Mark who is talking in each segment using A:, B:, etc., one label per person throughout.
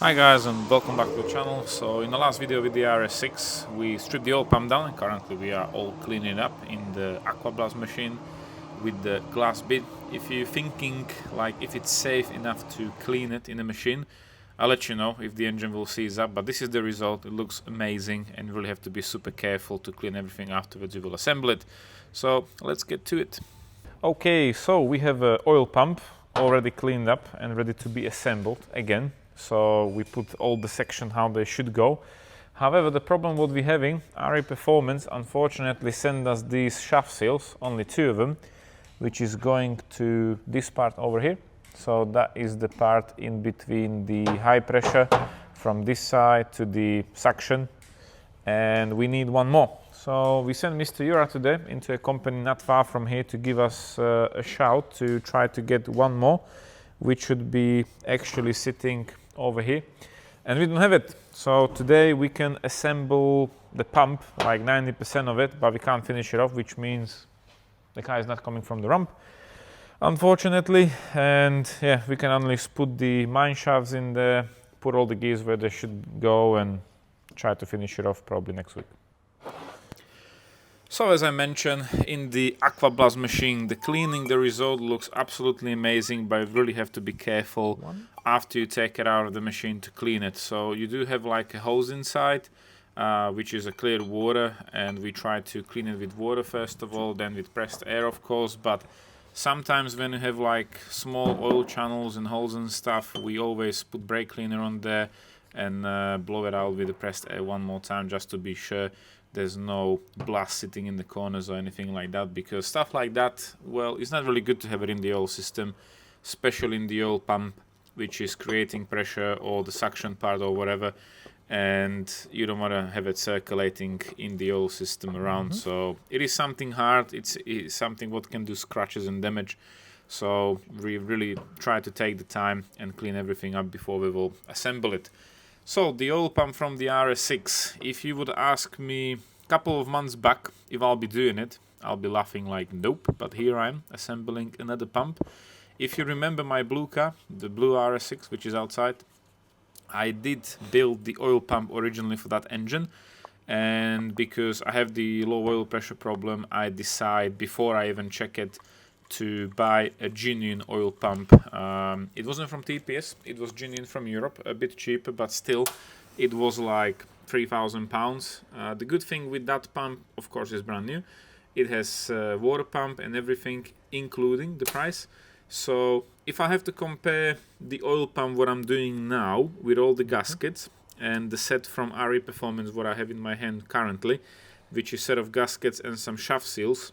A: Hi guys, and welcome back to the channel. So in the last video with the RS6 we stripped the oil pump down and currently we are all cleaning it up in the aqua blast machine with the glass bit. If you're thinking like if it's safe enough to clean it in the machine, I'll let you know if the engine will seize up, but this is the result. It looks amazing and you really have to be super careful to clean everything afterwards. You will assemble it. So let's get to it. Okay, so we have an oil pump already cleaned up and ready to be assembled again. So we put all the section how they should go. However, the problem what we're having, RE Performance unfortunately sent us these shaft seals, only two of them, which is going to this part over here. So that is the part in between the high pressure from this side to the suction, and we need one more. So we sent Mr. Jura today into a company not far from here to give us a shout to try to get one more, which should be actually sitting over here, and we don't have it. So today we can assemble the pump, like 90% of it, but we can't finish it off, which means the car is not coming from the ramp, unfortunately. And yeah, we can only put the mine shafts in there, put all the gears where they should go, and try to finish it off probably next week. So as I mentioned, in the aqua blast machine, the cleaning, the result looks absolutely amazing, but you really have to be careful after you take it out of the machine to clean it. So you do have like a hose inside, which is a clear water, and we try to clean it with water first of all, then with pressed air of course. But sometimes when you have like small oil channels and holes and stuff, we always put brake cleaner on there and blow it out with the pressed air one more time, just to be sure there's no blast sitting in the corners or anything like that, because stuff like that, well, it's not really good to have it in the oil system, especially in the oil pump, which is creating pressure, or the suction part or whatever, and you don't want to have it circulating in the oil system around. So it is something hard, it's something what can do scratches and damage. So we really try to take the time and clean everything up before we will assemble it. So the oil pump from the RS6, if you would ask me a couple of months back if I'll be doing it, I'll be laughing like nope, but here I am assembling another pump. If you remember my blue car, the blue RS6, which is outside, I did build the oil pump originally for that engine, and because I have the low oil pressure problem, I decide before I even check it to buy a genuine oil pump. It wasn't from TPS, it was genuine from Europe, a bit cheaper, but still it was like £3,000. The good thing with that pump, of course, is brand new. It has water pump and everything, including the price. So if I have to compare the oil pump what I'm doing now with all the gaskets and the set from RE Performance what I have in my hand currently, which is a set of gaskets and some shaft seals,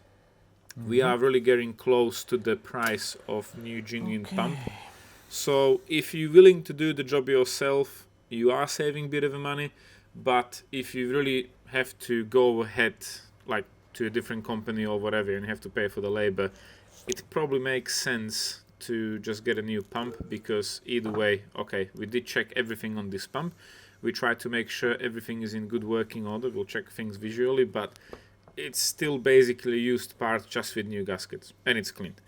A: we are really getting close to the price of new genuine pump. So if you're willing to do the job yourself, you are saving a bit of money. But if you really have to go ahead like to a different company or whatever and you have to pay for the labor, it probably makes sense to just get a new pump, because either way, okay, we did check everything on this pump. We try to make sure everything is in good working order. We'll check things visually, but it's still basically used part just with new gaskets, and it's cleaned.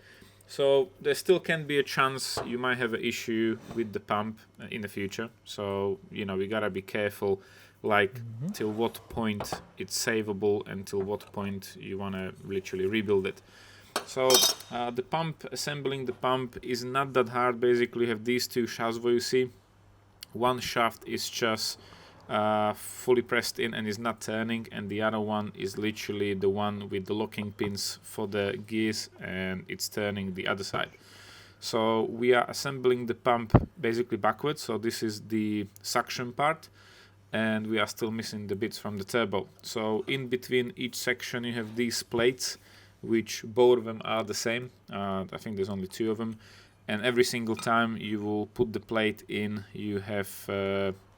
A: So there still can be a chance you might have an issue with the pump in the future. So, you know, we gotta be careful, like till what point it's savable and till what point you wanna literally rebuild it. So the pump, assembling the pump is not that hard. Basically you have these two shafts where you see. One shaft is just fully pressed in and is not turning, and the other one is literally the one with the locking pins for the gears, and it's turning the other side. So we are assembling the pump basically backwards. So this is the suction part, and we are still missing the bits from the turbo. So in between each section you have these plates, which both of them are the same. I think there's only two of them. And every single time you will put the plate in, you have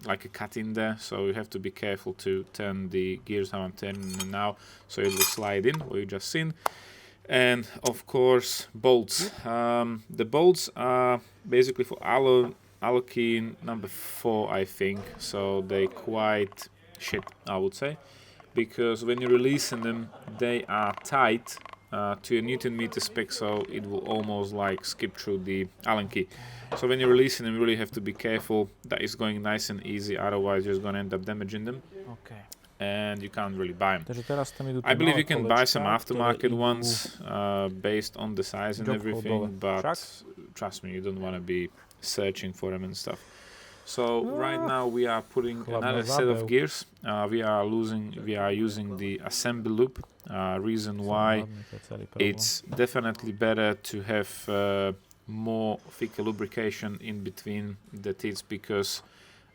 A: like a cut in there, so you have to be careful to turn the gears how I'm turning them now, so it will slide in, what you just seen. And of course bolts. The bolts are basically for Allokin number 4, I think, so they quite shit, I would say, because when you're releasing them, they are tight to a Newton meter spec, so it will almost like skip through the Allen key. So when you're releasing them, you really have to be careful that it's going nice and easy, otherwise you're just going to end up damaging them.
B: Okay.
A: And you can't really buy them.
B: Takže teraz tam idú
A: I
B: tie
A: believe
B: malé
A: you can buy some
B: kolečká,
A: aftermarket
B: ktoré
A: ones based on the size and
B: job
A: everything,
B: holdové.
A: but
B: Však?
A: trust me, you don't want to be searching for them and stuff. So right now we are putting another set of gears. We are using the assembly loop. Reason why it's definitely better to have more thicker lubrication in between the teeth, because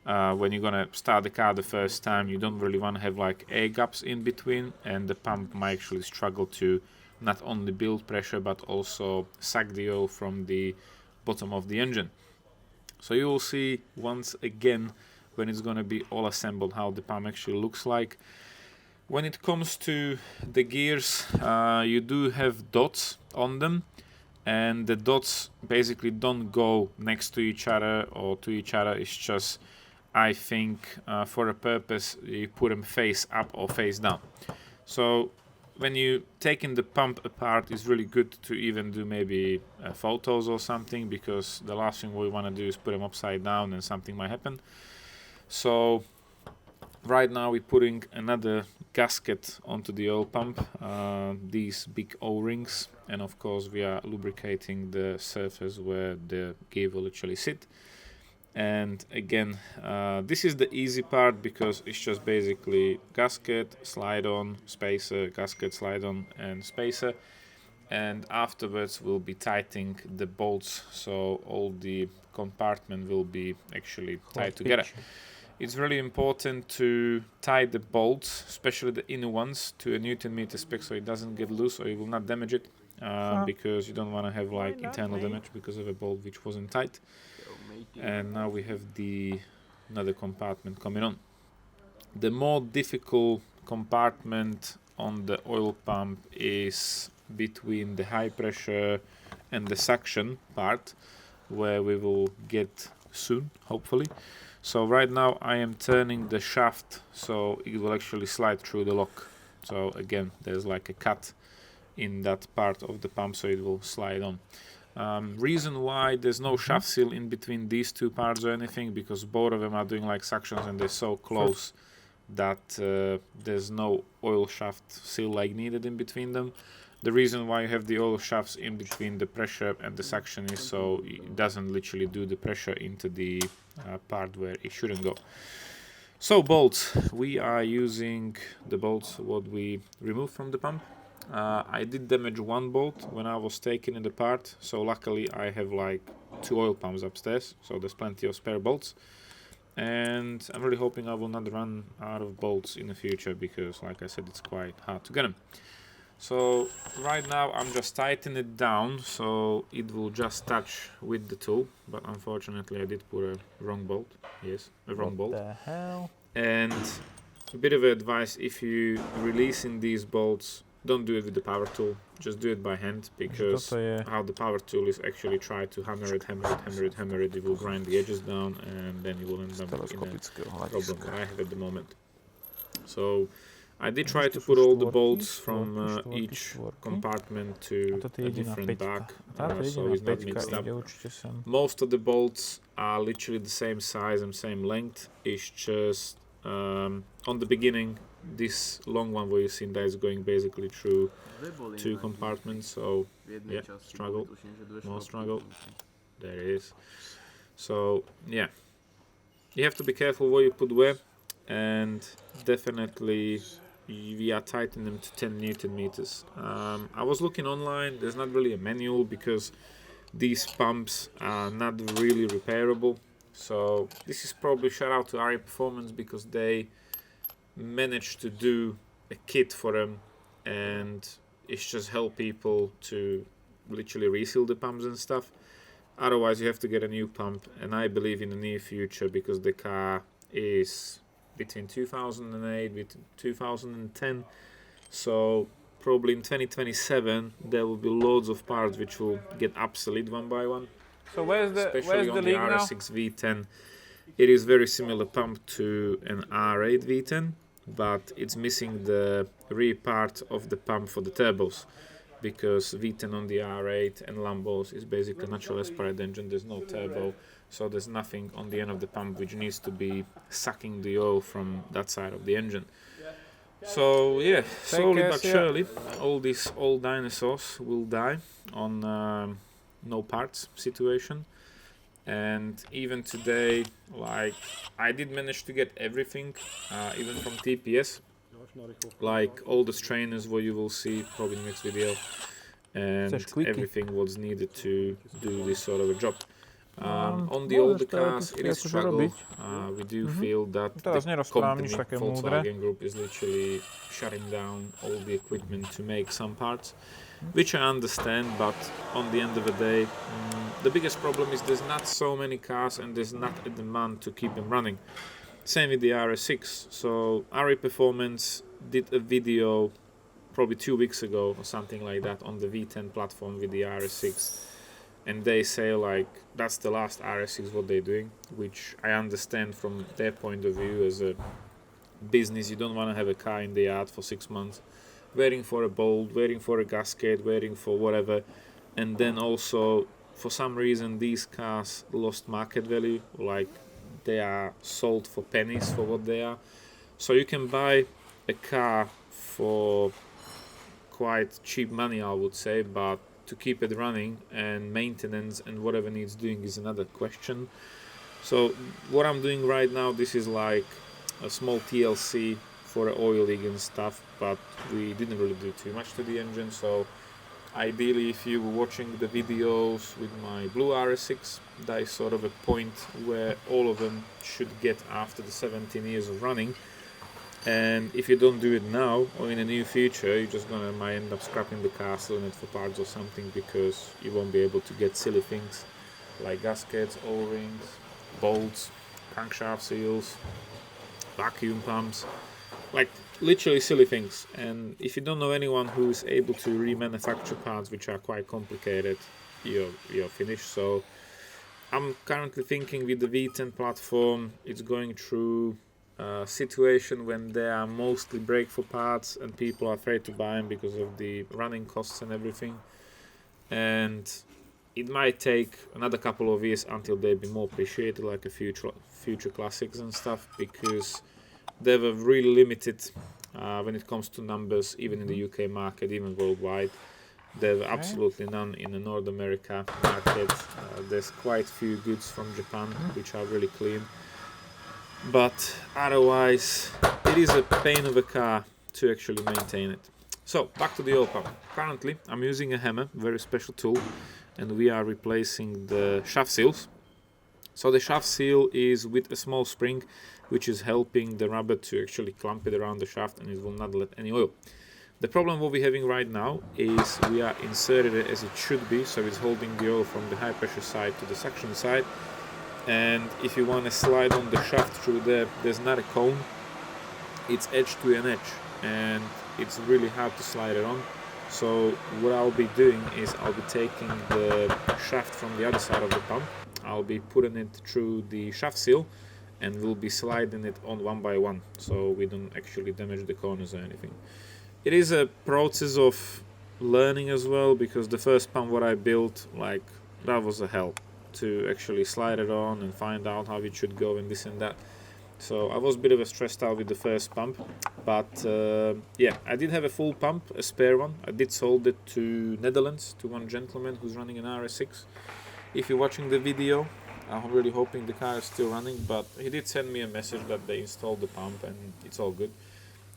A: when you're gonna start the car the first time, you don't really want to have like air gaps in between, and the pump might actually struggle to not only build pressure but also suck the oil from the bottom of the engine. So you will see once again when it's gonna be all assembled how the pump actually looks like. When it comes to the gears, you do have dots on them, and the dots basically don't go next to each other or to each other. It's just, I think, for a purpose, you put them face up or face down. So when you taking the pump apart, it's really good to even do maybe photos or something, because the last thing we want to do is put them upside down and something might happen. So right now we're putting another gasket onto the oil pump, these big O-rings, and of course we are lubricating the surface where the gear will actually sit. And again, this is the easy part, because it's just basically gasket, slide on, spacer, gasket, slide on, and spacer. And afterwards we'll be tightening the bolts, so all the compartment will be actually tied together. It's really important to tie the bolts, especially the inner ones, to a Newton meter spec, so it doesn't get loose or you will not damage it, because you don't want to have like internal damage because of a bolt which wasn't tight. And now we have another compartment coming on. The more difficult compartment on the oil pump is between the high pressure and the suction part, where we will get soon, hopefully. So right now I am turning the shaft so it will actually slide through the lock. So again, there's like a cut in that part of the pump, so it will slide on. Reason why there's no shaft seal in between these two parts or anything, because both of them are doing like suctions and they're so close that there's no oil shaft seal like needed in between them. The reason why you have the oil shafts in between the pressure and the suction is so it doesn't literally do the pressure into the part where it shouldn't go. So bolts, we are using the bolts what we removed from the pump. I did damage one bolt when I was taking it apart, so luckily I have like 2 oil pumps upstairs, so there's plenty of spare bolts. And I'm really hoping I will not run out of bolts in the future, because like I said, it's quite hard to get them. So right now I'm just tightening it down so it will just touch with the tool, but unfortunately I did put a wrong bolt. Yes, a wrong bolt.
B: What the hell?
A: And a bit of advice, if you releasing these bolts, don't do it with the power tool, just do it by hand, because how the power tool is actually try to hammer it, it will grind the edges down, and then you will end up in a problem that I have at the moment. So I did try to put all the bolts from each compartment to a different back, so it's not mixed up. Most of the bolts are literally the same size and same length. It's just on the beginning, this long one where you see that is going basically through 2 compartments, so yeah, struggle, more struggle, there it is. So yeah, you have to be careful where you put where, and definitely we are tightening them to 10 Newton meters. I was looking online, there's not really a manual, because these pumps are not really repairable. So this is probably shout out to RE Performance, because they managed to do a kit for them, and it's just help people to literally reseal the pumps and stuff. Otherwise you have to get a new pump, and I believe in the near future, because the car is between 2008 with 2010, so probably in 2027 there will be loads of parts which will get obsolete one by one.
B: So where's the leak now?
A: RS6 V10, it is very similar pump to an R8 V10, but it's missing the rear part of the pump for the turbos. because V10 on the R8 and Lambos is basically natural aspirate engine. There's no turbo, so there's nothing on the end of the pump which needs to be sucking the oil from that side of the engine. So yeah, slowly but surely, all these old dinosaurs will die on no parts situation. And even today, like, I did manage to get everything, even from TPS, like all the strainers what you will see probably in the next video, and everything was needed to do this sort of a job. On the older cars it is struggle. We do feel that the company Volkswagen Group is literally shutting down all the equipment to make some parts, which I understand, but on the end of the day, the biggest problem is there's not so many cars and there's not a demand to keep them running. Same with the RS6. So RE Performance did a video probably 2 weeks ago or something like that on the V10 platform with the RS6, and they say like that's the last RS6 what they're doing, which I understand from their point of view. As a business, you don't want to have a car in the yard for 6 months waiting for a bolt, waiting for a gasket, waiting for whatever, and then also for some reason these cars lost market value, like they are sold for pennies for what they are. So you can buy a car for quite cheap money, I would say, but to keep it running and maintenance and whatever needs doing is another question. So what I'm doing right now, this is like a small TLC for oil leak and stuff, but we didn't really do too much to the engine. So ideally, if you were watching the videos with my blue RS6, that is sort of a point where all of them should get after the 17 years of running. And if you don't do it now or in the near future, you're just gonna might end up scrapping the car, selling it for parts or something, because you won't be able to get silly things like gaskets, O-rings, bolts, crankshaft seals, vacuum pumps, like literally silly things. And if you don't know anyone who is able to remanufacture parts which are quite complicated, you're finished. So I'm currently thinking with the V10 platform, it's going through a situation when they are mostly break for parts and people are afraid to buy them because of the running costs and everything. And it might take another couple of years until they be more appreciated, like a future classics and stuff, because they were really limited when it comes to numbers, even in the UK market, even worldwide. There were absolutely none in the North America market. There's quite few goods from Japan which are really clean, but otherwise it is a pain of a car to actually maintain it. So back to the oil pump. Currently I'm using a hammer, very special tool, and we are replacing the shaft seals. So the shaft seal is with a small spring which is helping the rubber to actually clamp it around the shaft, and it will not let any oil. The problem what we're having right now is we are inserted it as it should be, so it's holding the oil from the high pressure side to the suction side. And if you want to slide on the shaft through there, there's not a cone, it's edge to an edge, and it's really hard to slide it on. So what I'll be doing is I'll be taking the shaft from the other side of the pump, I'll be putting it through the shaft seal, and we'll be sliding it on one by one, so we don't actually damage the corners or anything. It is a process of learning as well, because the first pump what I built, like, that was a hell to actually slide it on and find out how it should go and this and that. So I was a bit of a stressed out with the first pump, but yeah, I did have a full pump, a spare one. I did sold it to Netherlands, to one gentleman who's running an RS6. If you're watching the video, I'm really hoping the car is still running, but he did send me a message that they installed the pump and it's all good.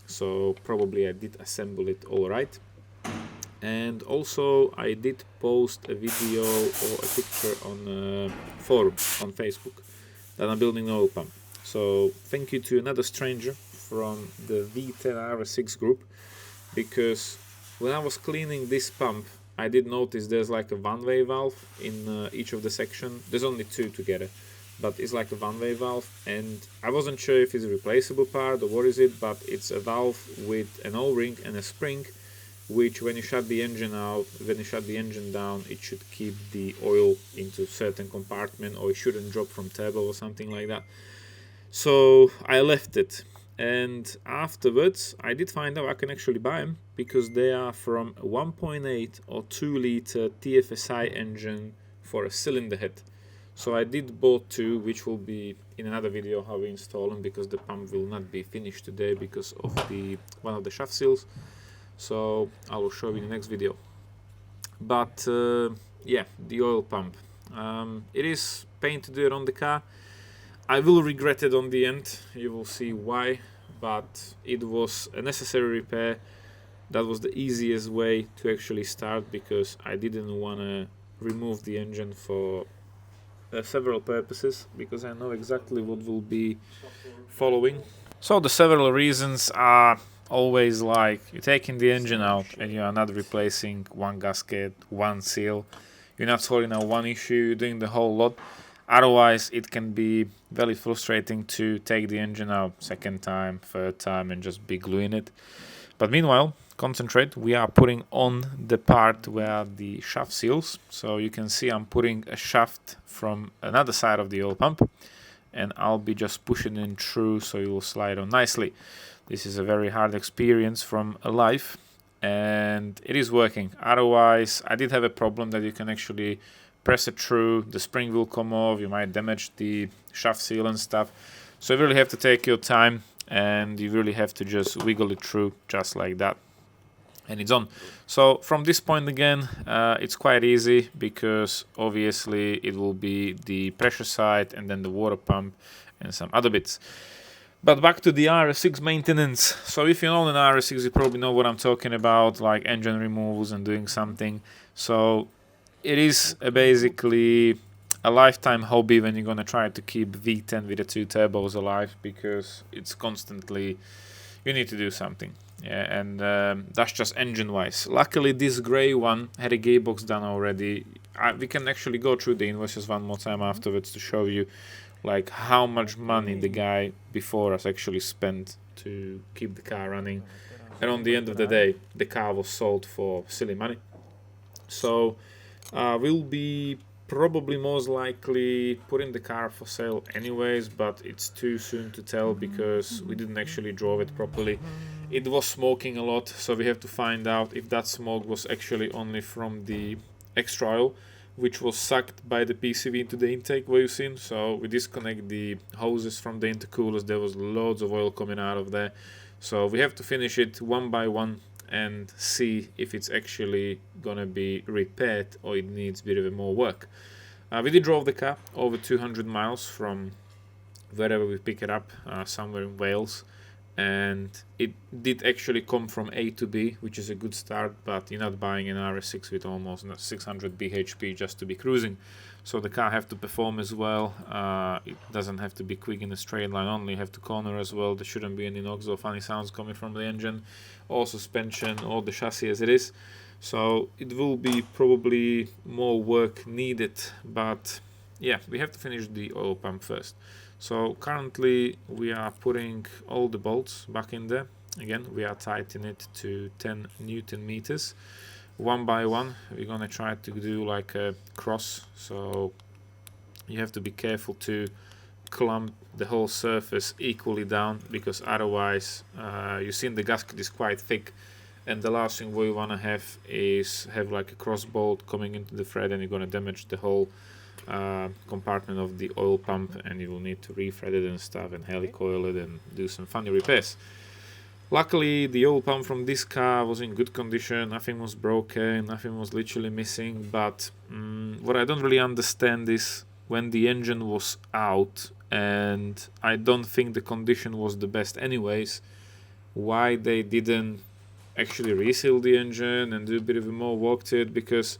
A: So probably I did assemble it all right. And also I did post a video or a picture on a forum on Facebook that I'm building an oil pump. So thank you to another stranger from the V10 RS6 group, because when I was cleaning this pump, I did notice there's like a one-way valve in each of the section. There's only two together, but it's like a one-way valve, and I wasn't sure if it's a replaceable part or what is it, but it's a valve with an O-ring and a spring, which when you shut the engine out, when you shut the engine down, it should keep the oil into a certain compartment, or it shouldn't drop from turbo or something like that. So I left it, And afterwards I did find out I can actually buy them because they are from a 1.8 or 2 liter TFSI engine for a cylinder head. So I did bought two, which will be in another video how we install them, because the pump will not be finished today because of the one of the shaft seals. So I will show you in the next video. But yeah, the oil pump. It is pain to do it on the car. I will regret it on the end. You will see why. But it was a necessary repair. That was the easiest way to actually start, because I didn't want to remove the engine for several purposes, because I know exactly what will be following. So the several reasons are always like you're taking the engine out and you are not replacing one gasket, one seal. You're not sorting out one issue, you're doing the whole lot. Otherwise, it can be very frustrating to take the engine out second time, third time, and just be gluing it. But meanwhile, concentrate. We are putting on the part where the shaft seals. So you can see I'm putting a shaft from another side of the oil pump, and I'll be just pushing it through so it will slide on nicely. This is a very hard experience from a life, and it is working. Otherwise, I did have a problem that you can actually press it through, the spring will come off, you might damage the shaft seal and stuff. So you really have to take your time, and you really have to just wiggle it through just like that, and it's on. So from this point again, it's quite easy, because obviously it will be the pressure side and then the water pump and some other bits. But back to the RS6 maintenance. So if you know an RS6, you probably know what I'm talking about, like engine removals and doing something. So it is basically a lifetime hobby when you're going to try to keep V10 with the two turbos alive, because it's constantly, you need to do something. Yeah, and that's just engine wise. Luckily this grey one had a gearbox done already. We can actually go through the invoices one more time afterwards to show you like how much money the guy before us actually spent to keep the car running. And on the end of the day, the car was sold for silly money. So we'll be probably most likely putting the car for sale anyways, but it's too soon to tell because we didn't actually drive it properly. It was smoking a lot, so we have to find out if that smoke was actually only from the extra oil, which was sucked by the PCV into the intake where you've seen. So we disconnect the hoses from the intercoolers. There was loads of oil coming out of there, so we have to finish it one by one and see if it's actually gonna be repaired or it needs a bit of more work. We did drove the car over 200 miles from wherever we pick it up, somewhere in Wales, and it did actually come from A to B, which is a good start, but you're not buying an RS6 with almost 600 bhp just to be cruising. So the car have to perform as well. It doesn't have to be quick in a straight line only, you have to corner as well. There shouldn't be any knocks or funny sounds coming from the engine or suspension or the chassis as it is. So it will be probably more work needed, but yeah, we have to finish the oil pump first. So currently we are putting all the bolts back in there. Again, we are tightening it to 10 Newton meters. One by one, we're gonna try to do like a cross. So you have to be careful to clamp the whole surface equally down, because otherwise, you've seen the gasket is quite thick, and the last thing we wanna have is have like a cross bolt coming into the thread, and you're gonna damage the whole compartment of the oil pump, and you will need to refret it and stuff and helicoil it and do some funny repairs. Luckily the oil pump from this car was in good condition, nothing was broken, nothing was literally missing, but what I don't really understand is when the engine was out, and I don't think the condition was the best anyways, why they didn't actually reseal the engine and do a bit of a more work to it, because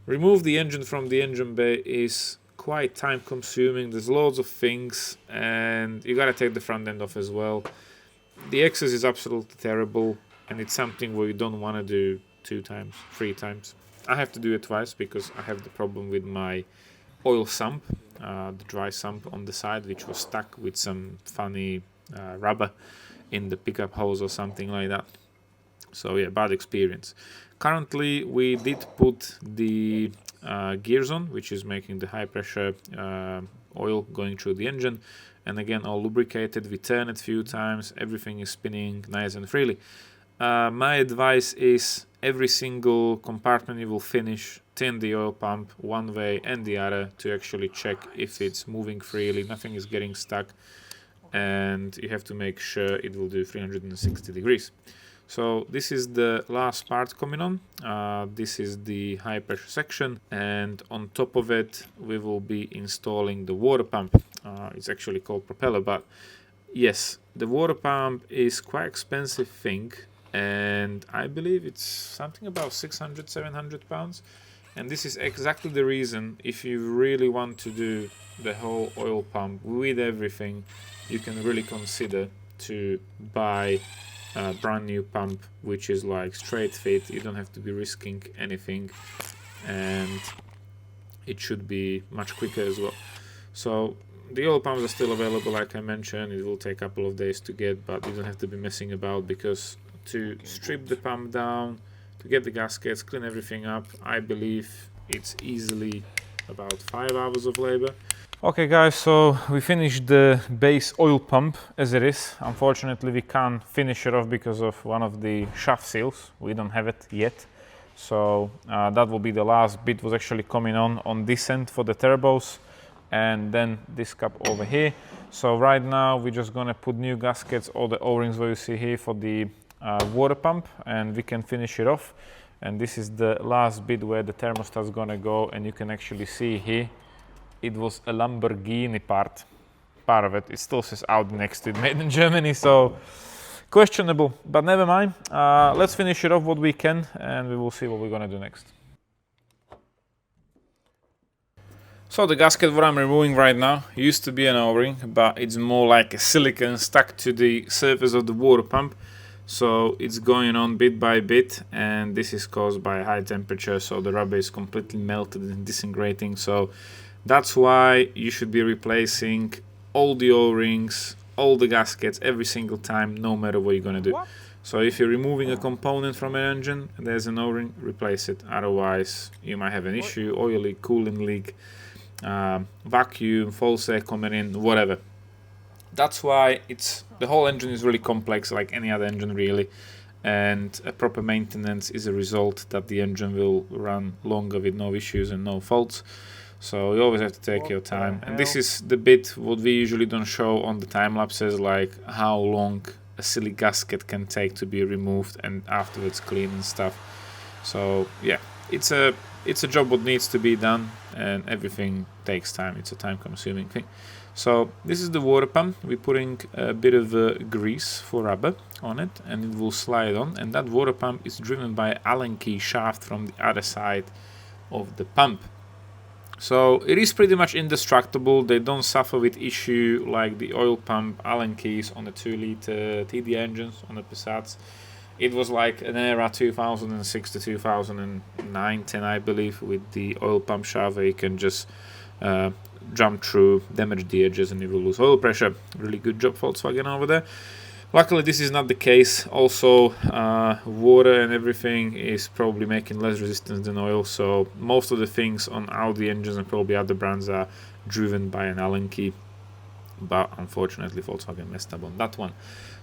A: remove the engine from the engine bay is quite time consuming. There's loads of things, and you gotta take the front end off as well. The access is absolutely terrible, and it's something where you don't want to do 2 times, 3 times. I have to do it twice because I have the problem with my oil sump, the dry sump on the side, which was stuck with some funny rubber in the pickup hose or something like that. So yeah, bad experience. Currently we did put the gears on, which is making the high pressure oil going through the engine, and again all lubricated. We turn it a few times, everything is spinning nice and freely. My advice is every single compartment you will finish, tin the oil pump one way and the other to actually check if it's moving freely, nothing is getting stuck, and you have to make sure it will do 360 degrees. So this is the last part coming on. This is the high pressure section, and on top of it we will be installing the water pump. It's actually called propeller, but yes, the water pump is quite expensive thing, and I believe it's something about 600-700 pounds. And this is exactly the reason, if you really want to do the whole oil pump with everything, you can really consider to buy a brand new pump, which is like straight fit. You don't have to be risking anything, and it should be much quicker as well. So the oil pumps are still available, like I mentioned. It will take a couple of days to get, but you don't have to be messing about, because to strip the pump down, to get the gaskets, clean everything up, I believe it's easily about 5 hours of labor.
B: Okay guys, so we finished the base oil pump as it is. Unfortunately we can't finish it off because of one of the shaft seals. We don't have it yet. So that will be the last bit, was actually coming on this end for the turbos, and then this cap over here. So right now we're just gonna put new gaskets, all the O-rings what you see here for the water pump, and we can finish it off. And this is the last bit where the thermostat's gonna go, and you can actually see here it was a Lamborghini part of it. It still says Audi next to it, made in Germany, so questionable, but never mind. Let's finish it off what we can, and we will see what we're gonna do next.
A: So the gasket what I'm removing right now used to be an O-ring, but it's more like a silicone stuck to the surface of the water pump. So it's going on bit by bit, and this is caused by high temperature, so the rubber is completely melted and disintegrating. So that's why you should be replacing all the O-rings, all the gaskets every single time, no matter what you're gonna do. So if you're removing a component from an engine and there's an O-ring, replace it. Otherwise, you might have an issue, oil leak, cooling leak, vacuum, false air coming in, whatever. That's why the whole engine is really complex, like any other engine really, and a proper maintenance is a result that the engine will run longer with no issues and no faults. So you always have to take your time, and this is the bit what we usually don't show on the time lapses, like how long a silly gasket can take to be removed and afterwards clean and stuff. So yeah, it's a job what needs to be done, and everything takes time. It's a time consuming thing. So this is the water pump. We're putting a bit of grease for rubber on it, and it will slide on, and that water pump is driven by Allen key shaft from the other side of the pump. So it is pretty much indestructible. They don't suffer with issue like the oil pump Allen keys on the 2-liter TD engines on the Passats. It was like an era 2006 to 2009, 10 I believe, with the oil pump shaft where you can just jump through, damage the edges, and you will lose oil pressure. Really good job Volkswagen over there. Luckily this is not the case. Also water and everything is probably making less resistance than oil, so most of the things on Audi engines and probably other brands are driven by an Allen key, but unfortunately Volkswagen messed up on that one.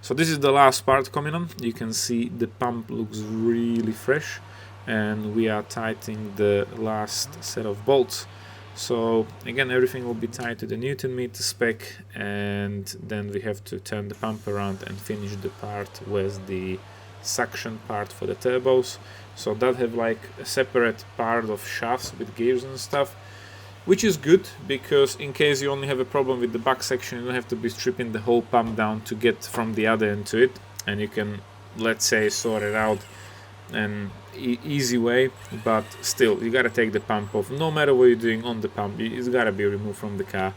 A: So this is the last part coming on. You can see the pump looks really fresh, and we are tightening the last set of bolts. So again, everything will be tied to the Newton meter spec, and then we have to turn the pump around and finish the part with the suction part for the turbos. So that have like a separate part of shafts with gears and stuff, which is good, because in case you only have a problem with the back section, you don't have to be stripping the whole pump down to get from the other end to it, and you can, let's say, sort it out an easy way. But still, you gotta take the pump off. No matter what you're doing on the pump, it's gotta be removed from the car,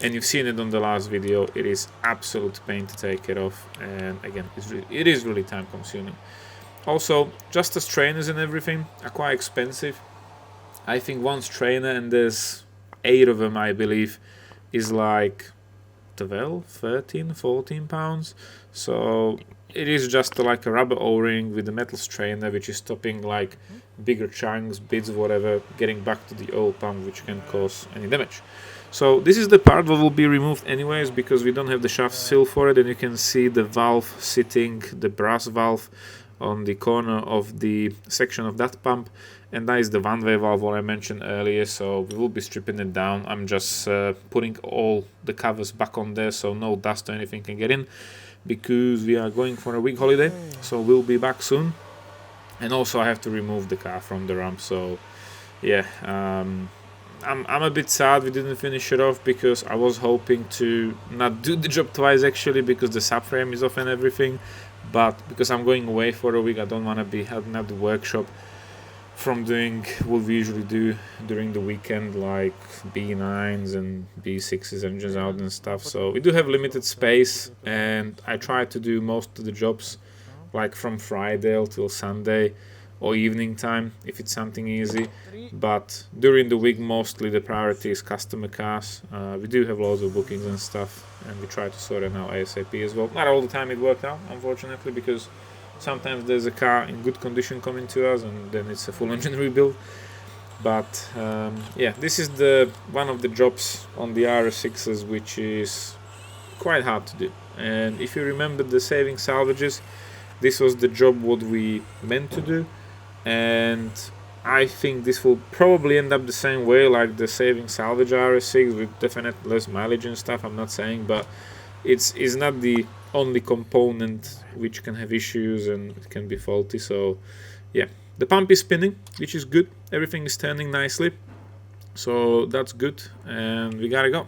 A: and you've seen it on the last video. It is absolute pain to take it off, and again, it is really time consuming. Also, just the strainers and everything are quite expensive. I think one strainer, and there's 8 of them I believe, is like 12, 13, 14 pounds. So it is just like a rubber O-ring with a metal strainer, which is stopping like bigger chunks, bits, whatever, getting back to the oil pump, which can cause any damage. So this is the part that will be removed anyways, because we don't have the shaft seal for it, and you can see the valve sitting, the brass valve, on the corner of the section of that pump, and that is the one-way valve what I mentioned earlier. So we will be stripping it down. I'm just putting all the covers back on there so no dust or anything can get in, because we are going for a week holiday, so we'll be back soon. And also I have to remove the car from the ramp, so yeah, I'm a bit sad we didn't finish it off, because I was hoping to not do the job twice actually, because the subframe is off and everything, but because I'm going away for a week, I don't want to be helping at the workshop from doing what we usually do during the weekend, like B9s and B6s engines out and stuff. So we do have limited space, and I try to do most of the jobs like from Friday till Sunday or evening time if it's something easy, but during the week mostly the priority is customer cars. We do have loads of bookings and stuff, and we try to sort it out ASAP as well. Not all the time it worked out, unfortunately, because sometimes there's a car in good condition coming to us and then it's a full engine rebuild. But yeah, this is the one of the jobs on the RS6s which is quite hard to do. And if you remember the saving salvages, this was the job what we meant to do, and I think this will probably end up the same way like the saving salvage RS6, with definitely less mileage and stuff, I'm not saying, but it's not the only component which can have issues and it can be faulty. So yeah, the pump is spinning, which is good, everything is turning nicely, so that's good, and we gotta go.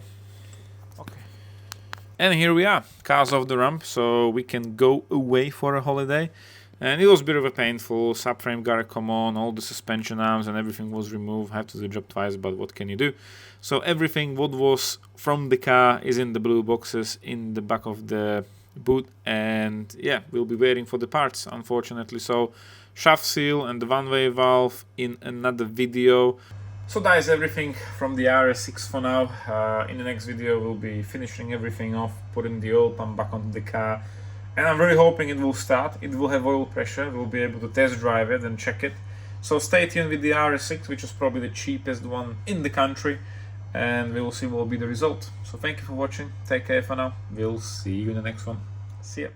A: And here we are, cars off the ramp, so we can go away for a holiday. And it was a bit of a painful, subframe gotta come on, all the suspension arms and everything was removed. I have to do the job twice, but what can you do? So everything what was from the car is in the blue boxes in the back of the boot, and yeah, we'll be waiting for the parts, unfortunately. So shaft seal and the one-way valve in another video. So that is everything from the RS6 for now. In the next video we'll be finishing everything off, putting the oil pump back onto the car, and I'm really hoping it will start. It will have oil pressure, we'll be able to test drive it and check it. So stay tuned with the RS6, which is probably the cheapest one in the country, and we will see what will be the result. So thank you for watching, take care for now, we'll see you in the next one, see ya.